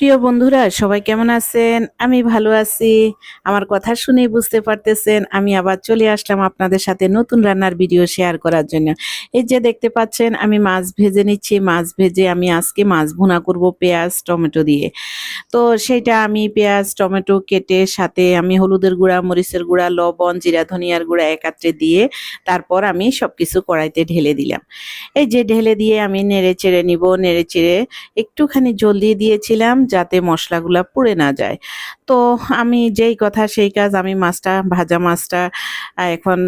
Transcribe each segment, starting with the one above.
প্রিয় বন্ধুরা সবাই কেমন আছেন? আমি ভালো আছি। আমার কথা শুনেই বুঝতে পারতেছেন আমি আবার চলে আসলাম আপনাদের সাথে নতুন রান্নার ভিডিও শেয়ার করার জন্য। এই যে দেখতে পাচ্ছেন আমি মাছ ভেজে নিচ্ছি। মাছ ভেজে আমি আজকে মাছ ভুনা করব পেঁয়াজ, টমেটো দিয়ে। তো সেইটা আমি পেঁয়াজ, টমেটো কেটে সাথে আমি হলুদের গুঁড়া, মরিচের গুঁড়া, লবণ, জিরা, ধনিয়ার গুঁড়া একাত্রে দিয়ে তারপর আমি সবকিছু কড়াইতে ঢেলে দিলাম। এই যে ঢেলে দিয়ে আমি নেড়েচেড়ে নিব। নেড়েচেড়ে একটুখানি জল দিয়ে দিয়েছিলাম যাতে মশলাগুলা পুড়ে না যায়। তো আমি যেই কথা সেই কাজ, আমি মাছটা ভাজা মাছটা এখন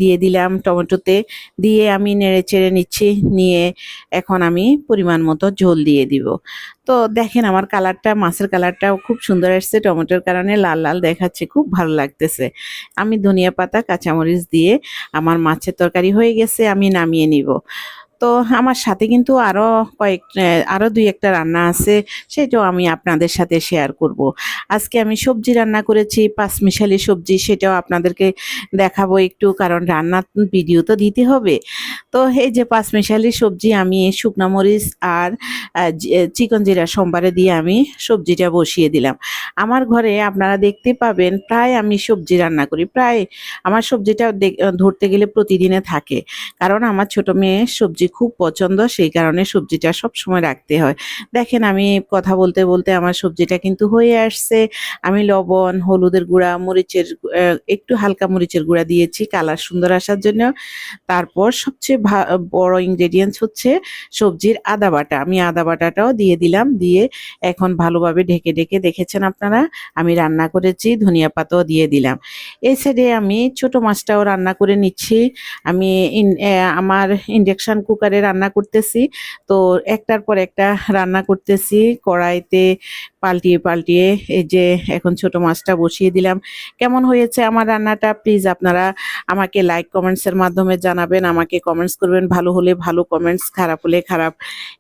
দিয়ে দিলাম টমেটোতে। দিয়ে আমি নেড়েচেড়ে নিচ্ছি। নিয়ে এখন আমি পরিমাণ মতো ঝোল দিয়ে দিব। তো দেখেন আমার কালারটা, মাছের কালারটাও খুব সুন্দর আসছে, টমেটোর কারণে লাল লাল দেখাচ্ছে, খুব ভালো লাগতেছে। আমি ধনিয়া পাতা, কাঁচামরিচ দিয়ে আমার মাছের তরকারি হয়ে গেছে, আমি নামিয়ে নিব। তো আমার সাথে কিন্তু আরো ২-১টা রান্না আছে, সেটাও আমি আপনাদের সাথে শেয়ার করব। আজকে আমি সবজি রান্না করেছি, পাঁচমিশালি সবজি, সেটাও আপনাদেরকে দেখাবো একটু, কারণ রান্নার ভিডিও তো দিতে হবে। তো এই যে পাঁচমিশালি সবজি আমি শুকনা মরিচ আর চিকন জিরা সম্বারে দিয়ে আমি সবজিটা বসিয়ে দিলাম। আমার ঘরে আপনারা দেখতে পাবেন প্রায় আমি সবজি রান্না করি, প্রায় আমার সবজিটা ধরতে গেলে প্রতিদিনে থাকে। কারণ আমার ছোট মেয়ের সবজি খুব পছন্দ, সেই কারণে সবজিটা সব সময় রাখতে হয়। দেখেন আমি কথা বলতে বলতে আমার সবজিটা কিন্তু হয়ে আসছে। আমি লবণ, হলুদের গুঁড়া, একটু হালকা মরিচের গুঁড়া দিয়েছি কালার সুন্দর আসার জন্য। তারপর সবচেয়ে বড় ইনগ্রেডিয়েন্টস হচ্ছে সবজির আদা বাটা। আমি আদা বাটাটাও দিয়ে দিলাম। দিয়ে এখন ভালোভাবে ঢেকে ঢেকে দেখেছেন আপনারা আমি রান্না করেছি, ধনিয়া পাতাও দিয়ে দিলাম। এই সাইডে আমি ছোট মাছটাও রান্না করে নিচ্ছি। আমি আমার ইন্ডাকশন কুকারে রান্না করতেছি। তো একটার পর একটা রান্না করতেছি কড়াইতে, পাল্টিয়ে পাল্টিয়ে। এই যে এখন ছোট মাছটা বসিয়ে দিলাম। কেমন হয়েছে আমার রান্নাটা প্লিজ আপনারা আমাকে লাইক কমেন্টসের মাধ্যমে জানাবেন, আমাকে কমেন্টস করবেন, ভালো হলে ভালো কমেন্টস, খারাপ হলে খারাপ।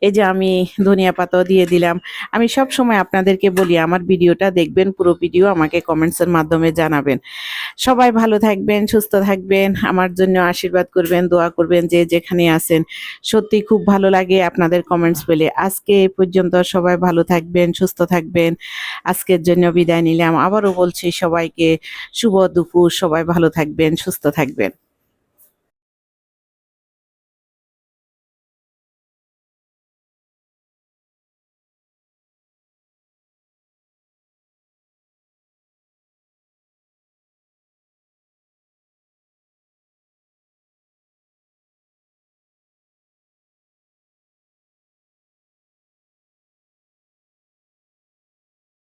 এই যে আমি ধনিয়া পাতাও দিয়ে দিলাম। আমি সব সময় আপনাদেরকে বলি আমার ভিডিওটা দেখবেন, পুরো ভিডিও আমাকে কমেন্টসের মাধ্যমে জানাবেন। সবাই ভালো থাকবেন, সুস্থ থাকবেন, আমার জন্য আশীর্বাদ করবেন, দোয়া করবেন যে যেখানে আছেন। সত্যি খুব ভালো লাগে আপনাদের কমেন্টস পেলে। আজকে এই পর্যন্ত, সবাই ভালো থাকবেন, সুস্থ থাকবেন। আজকের জন্য বিদায় নিলাম। আবারও বলছি সবাইকে শুভ দুপুর, সবাই ভালো থাকবেন, সুস্থ থাকবেন।